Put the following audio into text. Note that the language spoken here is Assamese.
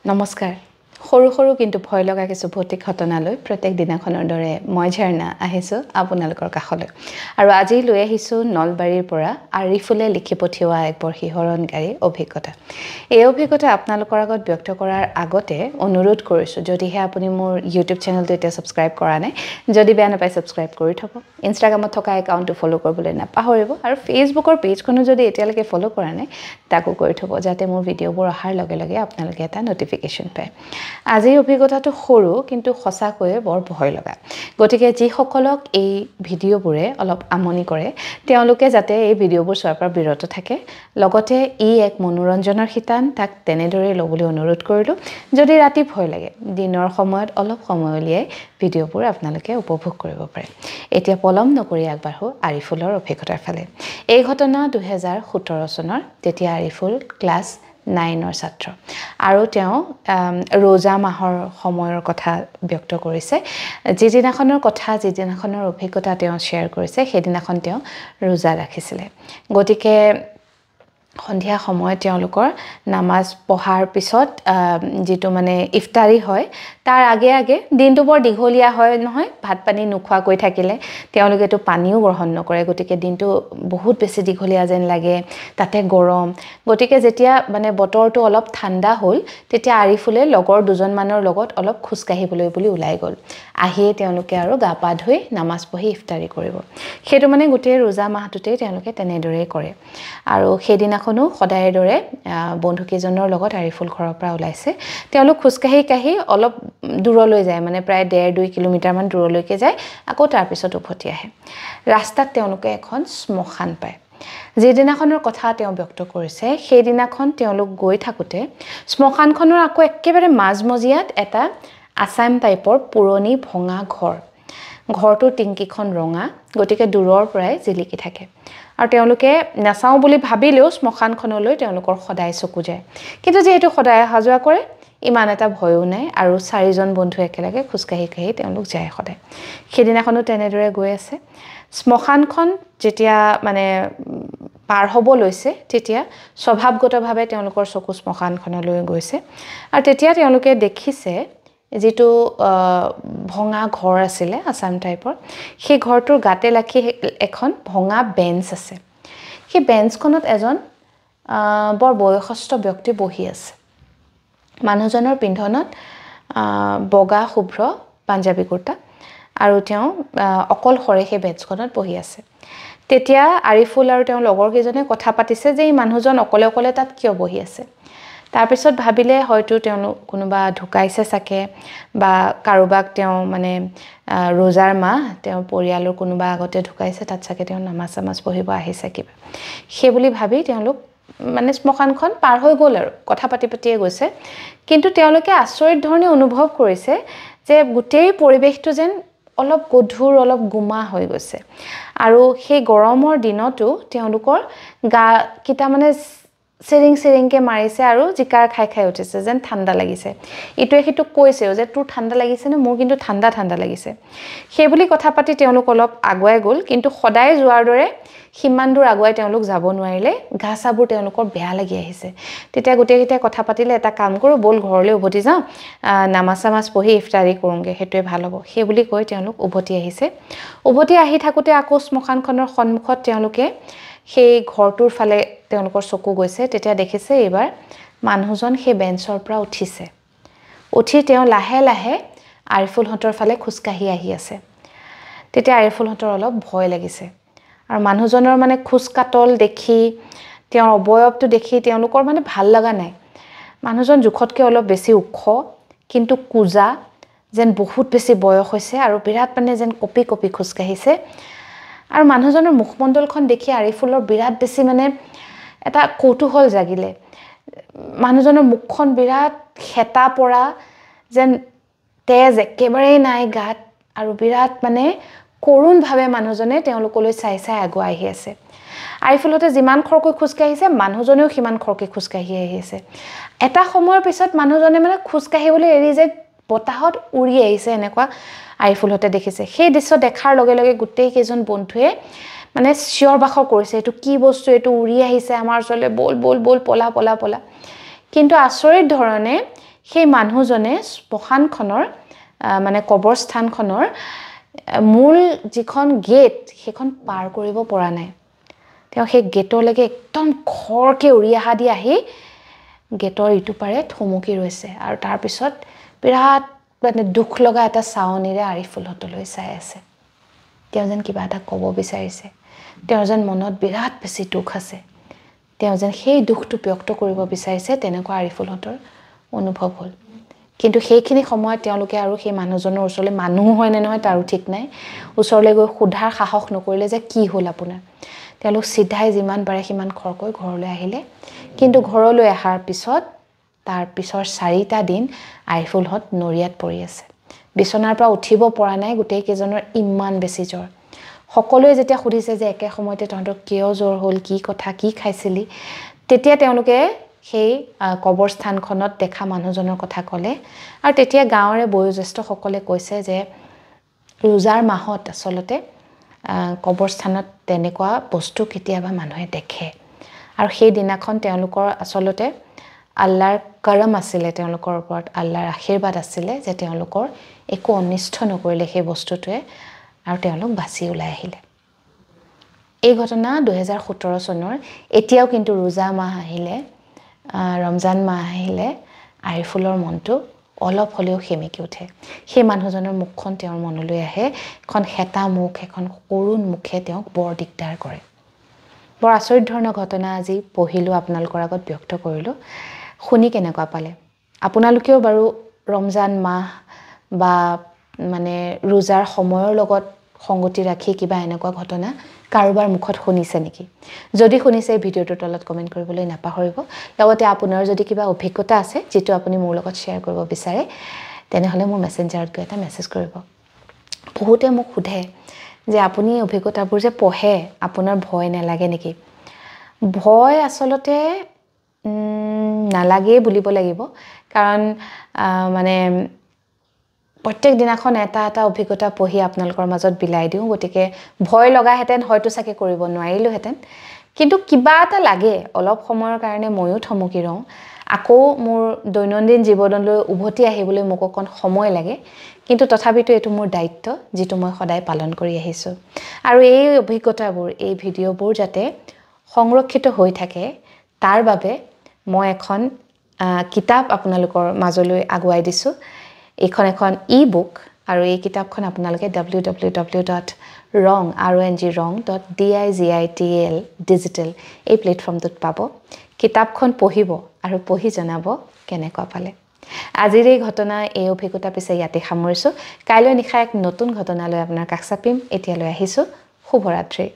নমস্কাৰ সৰু সৰু কিন্তু ভয় লগা কিছু ভৌতিক ঘটনালৈ প্ৰত্যেক দিনাখনৰ দৰে মই ঝৰ্ণা আহিছোঁ আপোনালোকৰ কাষলৈ আৰু আজি লৈ আহিছোঁ নলবাৰীৰ পৰা আৰিফুলে লিখি পঠিওৱা এক বৰ শিহৰণকাৰী অভিজ্ঞতা এই অভিজ্ঞতা আপোনালোকৰ আগত ব্যক্ত কৰাৰ আগতে অনুৰোধ কৰিছোঁ যদিহে আপুনি মোৰ ইউটিউব চেনেলটো এতিয়া সাবস্ক্ৰাইব কৰা নাই যদি বেয়া নাপায় সাবস্ক্ৰাইব কৰি থব ইনষ্টাগ্ৰামত থকা একাউণ্টটো ফলো কৰিবলৈ নাপাহৰিব আৰু ফেচবুকৰ পেজখনো যদি এতিয়ালৈকে ফলো কৰা নাই তাকো কৰি থব যাতে মোৰ ভিডিঅ'বোৰ অহাৰ লগে লগে আপোনালোকে এটা নটিফিকেশ্যন পায় আজি অভিজ্ঞতাটো সৰু কিন্তু সঁচাকৈ বৰ ভয় লগা গতিকে যিসকলক এই ভিডিঅ'বোৰে অলপ আমনি কৰে তেওঁলোকে যাতে এই ভিডিঅ'বোৰ চোৱাৰ পৰা বিৰত থাকে লগতে ই এক মনোৰঞ্জনৰ শিতান তাক তেনেদৰে ল'বলৈ অনুৰোধ কৰিলোঁ যদি ৰাতি ভয় লাগে দিনৰ সময়ত অলপ সময় উলিয়াই ভিডিঅ'বোৰ আপোনালোকে উপভোগ কৰিব পাৰে এতিয়া পলম নকৰি আগবাঢ়ো আৰিফুলৰ অভিজ্ঞতাৰ ফালে এই ঘটনা 2017 চনৰ তেতিয়া আৰিফুল ক্লাছ 9ৰ ছাত্ৰ আৰু তেওঁ ৰোজা মাহৰ সময়ৰ কথা ব্যক্ত কৰিছে যিদিনাখনৰ কথা যিদিনাখনৰ অভিজ্ঞতা তেওঁ শ্বেয়াৰ কৰিছে সেইদিনাখন তেওঁ ৰোজা ৰাখিছিলে গতিকে সন্ধিয়া সময়ত তেওঁলোকৰ নামাজ পঢ়াৰ পিছত যেটো মানে ইফতাৰী হয় তাৰ আগে আগে দিনটো বৰ দীঘলীয়া হয় নহয় ভাত পানী নোখোৱাকৈ থাকিলে তেওঁলোকেতো পানীও গ্ৰহণ নকৰে গতিকে দিনটো বহুত বেছি দীঘলীয়া যেন লাগে তাতে গৰম গতিকে যেতিয়া মানে বতৰটো অলপ ঠাণ্ডা হ'ল তেতিয়া আৰিফুলে লগৰ দুজন মানৰ লগত অলপ খুজ কাঢ়িবলৈ বুলি ওলাই গ'ল আহিয়ে তেওঁলোকে আৰু গা পা ধুই নামাজ পঢ়ি ইফতাৰী কৰিব সেইটো মানে গোটেই ৰোজা মাহটোতে তেওঁলোকে তেনেদৰেই কৰে আৰু সেইদিনাখনো সদায়ৰ দৰে বন্ধুকেইজনৰ লগত আৰিফুল ঘৰৰ পৰা ওলাইছে তেওঁলোক খুজ কাঢ়ি অলপ দূৰলৈ যায় মানে প্ৰায় 1.5-2 কিলোমিটাৰ মান দূৰলৈকে যায় আকৌ তাৰ পিছত উভতি আহে ৰাস্তাত তেওঁলোকে এখন শ্মশান পায় যেদিনাখনৰ কথা তেওঁ ব্যক্ত কৰিছে সেইদিনাখন তেওঁলোক গৈ থাকোতে শ্মশানখনৰ আকৌ একেবাৰে মাজমজিয়াত এটা আসাম টাইপৰ পুৰণি ভঙা ঘৰটোৰ টিংকিখন ৰঙা গতিকে দূৰৰ পৰাই জিলিকি থাকে আৰু তেওঁলোকে নাচাও বুলি ভাবিলেও শ্মশানখনলৈ তেওঁলোকৰ সদায় চকু যায় কিন্তু যেহেতু সদায় হাজোৱা কৰে ইমান এটা ভয়ও নাই আৰু চাৰিজন বন্ধু একেলগে খুজ কাঢ়ি তেওঁলোক যায় সদায় সেইদিনাখনো তেনেদৰে গৈ আছে শ্মশানখন যেতিয়া মানে পাৰ হ'ব লৈছে তেতিয়া স্বভাৱগতভাৱে তেওঁলোকৰ চকু শ্মশানখনলৈ গৈছে আৰু তেতিয়া তেওঁলোকে দেখিছে যেটো ভঙা ঘৰ আছিল আসাম টাইপৰ সেই ঘৰটোৰ গাতে লাখি এখন ভঙা বেঞ্চ আছে সেই বেঞ্চখনত এজন বৰ বয়সস্থ ব্যক্তি বহি আছে মানুহজনৰ পিন্ধনত বগা শুভ্ৰ পাঞ্জাবী কুৰ্তা আৰু তেওঁ অকলশৰে সেই বেঞ্চখনত বহি আছে তেতিয়া আৰিফুল আৰু তেওঁ লগৰ কেইজনে কথা পাতিছে যে এই মানুহজন অকলে তাত কিয় বহি আছে তাৰ পিছত ভাবিলে হয়তো তেওঁলোক কোনোবা ঢুকাইছে সাকে বা কাৰোবাক তেওঁ মানে ৰোজাৰ মাহ তেওঁ পৰিয়ালৰ কোনোবা আগতে ঢুকাইছে তাত সাকে তেওঁ নামাজ পঢ়িব আহিছে কিবা সেই বুলি ভাবি তেওঁলোক মানে শ্মশানখন পাৰ হৈ গ'ল আৰু কথা পাতিয়ে গৈছে কিন্তু তেওঁলোকে আচৰিত ধৰণে অনুভৱ কৰিছে যে গোটেই পৰিৱেশটো যেন অলপ গধুৰ অলপ গুমা হৈ গৈছে আৰু সেই গৰমৰ দিনতো তেওঁলোকৰ গা কিটা মানে সিৰিংকে মাৰিছে আৰু জিকাৰ খাই উঠিছে যেন ঠাণ্ডা লাগিছে ইটোৱে হিটো কৈছে যে তোৰ ঠাণ্ডা লাগিছে নে মোৰ কিন্তু ঠাণ্ডা লাগিছে সেই বুলি কথা পাতি তেওঁলোক অলপ আগুৱাই গ'ল কিন্তু সদায় যোৱাৰ দৰে হিমান দূৰ আগুৱাই তেওঁলোক যাব নোৱাৰিলে ঘাসাবোৰ তেওঁলোকৰ বেয়া লাগি আহিছে তেতিয়া গোটেইকেইটাই কথা পাতিলে এটা কাম কৰো বল ঘৰলৈ উভতি যাওঁ নামাজ পঢ়ি ইফতাৰী কৰোঁগে হেতুৱে ভাল হ'ব সেই বুলি কৈ তেওঁলোক উভতি আহিছে উভতি আহি থাকোতে আকৌ শ্মশানখনৰ সন্মুখত তেওঁলোকে সেই ঘৰটোৰ ফালে তেওঁলোকৰ চকু গৈছে তেতিয়া দেখিছে এবাৰ মানুহজন সেই বেঞ্চৰ পৰা উঠি তেওঁ লাহে আৰিফুলহঁতৰ ফালে খুজকাঢ়ি আহি আছে তেতিয়া আৰিফুলহঁতৰ অলপ ভয় লাগিছে আৰু মানুহজনৰ মানে খুজকাতল দেখি তেওঁৰ অবয়ৱটো দেখি তেওঁলোকৰ মানে ভাল লগা নাই মানুহজন জুখতকৈ অলপ বেছি ওখ কিন্তু কুজা যেন বহুত বেছি বয়স হৈছে আৰু বিৰাট মানে যেন কপি খুজকাঢ়িছে আৰু মানুহজনৰ মুখমণ্ডলখন দেখি আৰিফুলৰ বিৰাট বেছি মানে এটা কৌতুহল জাগিলে মানুহজনৰ মুখখন বিৰাট হেতা পৰা যেন তেজ একেবাৰে নাই গাত আৰু বিৰাট মানে কৰুণভাৱে মানুহজনে তেওঁলোকলৈ চাই আগুৱাই আহি আছে আৰিফুলতে যিমান খৰকৈ খুজকাঢ়িছে মানুহজনেও সিমান খৰকৈ খুজকাঢ়ি আহি আছে এটা সময়ৰ পিছত মানুহজনে মানে খুজকাঢ়িবলৈ এৰি যে বতাহত উৰি আহিছে এনেকুৱা আৰিফুলতে দেখিছে সেই দৃশ্য দেখাৰ লগে লগে গোটেই কেইজন বন্ধুৱে মানে চিঞৰ বাখৰ কৰিছে এটো কি বস্তু এটো উৰি আহিছে আমাৰ ওচৰলৈ বল পলা কিন্তু আচৰিত ধৰণে সেই মানুহজনে শ্মশানখনৰ মানে কবৰস্থানখনৰ মূল যিখন গেট সেইখন পাৰ কৰিব পৰা নাই তেওঁ সেই গেটলৈকে একদম খৰকে উৰি আহা দি আহি গেটৰ ইটো পাৰে থমকি ৰৈছে আৰু তাৰ পিছত বিৰাট মানে দুখ লগা এটা চাউনিৰে আৰিফুল হতলৈ চাই আছে তেওঁ যেন কিবা এটা ক'ব বিচাৰিছে তেওঁৰ যেন মনত বিৰাট বেছি দুখ আছে তেওঁ যেন সেই দুখটো ব্যক্ত কৰিব বিচাৰিছে তেনেকুৱা আৰিফুল হতৰ অনুভৱ হ'ল কিন্তু সেইখিনি সময়ত তেওঁলোকে আৰু সেই মানুহজনৰ ওচৰলৈ মানুহ হয় নে নহয় তাৰো ঠিক নাই ওচৰলৈ গৈ সোধাৰ সাহস নকৰিলে যে কি হ'ল আপোনাৰ তেওঁলোক সিধাই যিমান পাৰে সিমান খৰকৈ ঘৰলৈ আহিলে কিন্তু ঘৰলৈ অহাৰ পিছত তাৰ পিছৰ 4টা দিন আৰিফুল হত নৰিয়াত পৰি আছে বিছনাৰ পৰা উঠিব পৰা নাই গোটেই কেজনৰ ইমান বেছি জ্বৰ সকলোৱে যেতিয়া সুধিছে যে একে সময়তে তহঁতৰ কিয় জ্বৰ হ'ল কি কথা কি খাইছিলি তেতিয়া তেওঁলোকে সেই কবৰস্থানখনত দেখা মানুহজনৰ কথা ক'লে আৰু তেতিয়া গাঁৱৰে বয়োজ্যেষ্ঠ সকলে কৈছে যে ৰোজাৰ মাহত আসলতে কবৰস্থানত তেনেকুৱা বস্তু কেতিয়াবা মানুহে দেখে আৰু সেই দিনাখন তেওঁলোকৰ আসলতে আল্লাহৰ কৰম আছিলে তেওঁলোকৰ ওপৰত আল্লাহৰ আশীৰ্বাদ আছিলে যে তেওঁলোকৰ একো অনিষ্ট নকৰিলে সেই বস্তুটোৱে আৰু তেওঁলোক বাছি ওলাই আহিলে এই ঘটনা 2017 চনৰ এতিয়াও কিন্তু ৰোজা মাহ আহিলে ৰমজান মাহ আহিলে আৰিফুলৰ মনটো অলপ হলেও হেমিকি উঠে সেই মানুহজনৰ মুখখন তেওঁৰ মনলৈ আহে এখন হেতা মুখ এখন কৰুণ মুখে তেওঁক বৰ দিগদাৰ কৰে বৰ আচৰিত ধৰণৰ ঘটনা আজি পঢ়িলো আপোনালোকৰ আগত ব্যক্ত কৰিলো শুনি কেনেকুৱা পালে আপোনালোকেও বাৰু ৰমজান মাহ বা মানে ৰোজাৰ সময়ৰ লগত সংগতি ৰাখি কিবা এনেকুৱা ঘটনা কাৰোবাৰ মুখত শুনিছে নেকি যদি শুনিছে ভিডিওটোৰ তলত কমেন্ট কৰিবলৈ নাপাহৰিব লগতে আপোনাৰ যদি কিবা অভিজ্ঞতা আছে যেটো আপুনি মোৰ লগত শেয়াৰ কৰিব বিচাৰে তেনেহলে মোৰ মেসেঞ্জাৰত গৈ এটা মেসেজ কৰিব বহুতে মোক সোধে যে আপুনি অভিজ্ঞতাবোৰ যে পঢ়ে আপোনাৰ ভয় নালাগে নেকি ভয় আসলতে নালাগে বুলিব লাগিব কাৰণ মানে প্ৰত্যেক দিনাখন এটা এটা অভিজ্ঞতা পঢ়ি আপোনালোকৰ মাজত বিলাই দিও গতিকে ভয় লগা হেতেন হয়তো সাকে কৰিব নোৱাৰিলো হেতেন কিন্তু কিবা এটা লাগে অলপ সময়ৰ কাৰণে ময়ো থমকি ৰওঁ আকৌ মোৰ দৈনন্দিন জীৱনলৈ উভতি আহিবলৈ মোক অকন সময় লাগে কিন্তু তথাপিতো এটো মোৰ দায়িত্ব যেটো মই সদায় পালন কৰি আহিছো আৰু এই অভিজ্ঞতাবোৰ এই ভিডিওবোৰ যাতে সংৰক্ষিত হৈ থাকে তাৰ বাবে মই এখন কিতাপ আপোনালোকৰ মাজলৈ আগুৱাই দিছো এখন ই-বুক আৰু এই কিতাপখন আপোনালোকে www.wrong.digital digital এই প্লেটফৰ্মটোত পাব কিতাপখন পঢ়িব আৰু পঢ়ি জনাব কেনেকুৱা পালে আজিৰ এই ঘটনা এই অভিজ্ঞতা পিছে ইয়াতে সামৰিছো কাইলৈ নিশা এক নতুন ঘটনালৈ আপোনাৰ কাষ চাপিম এতিয়ালৈ আহিছো শুভৰাত্ৰি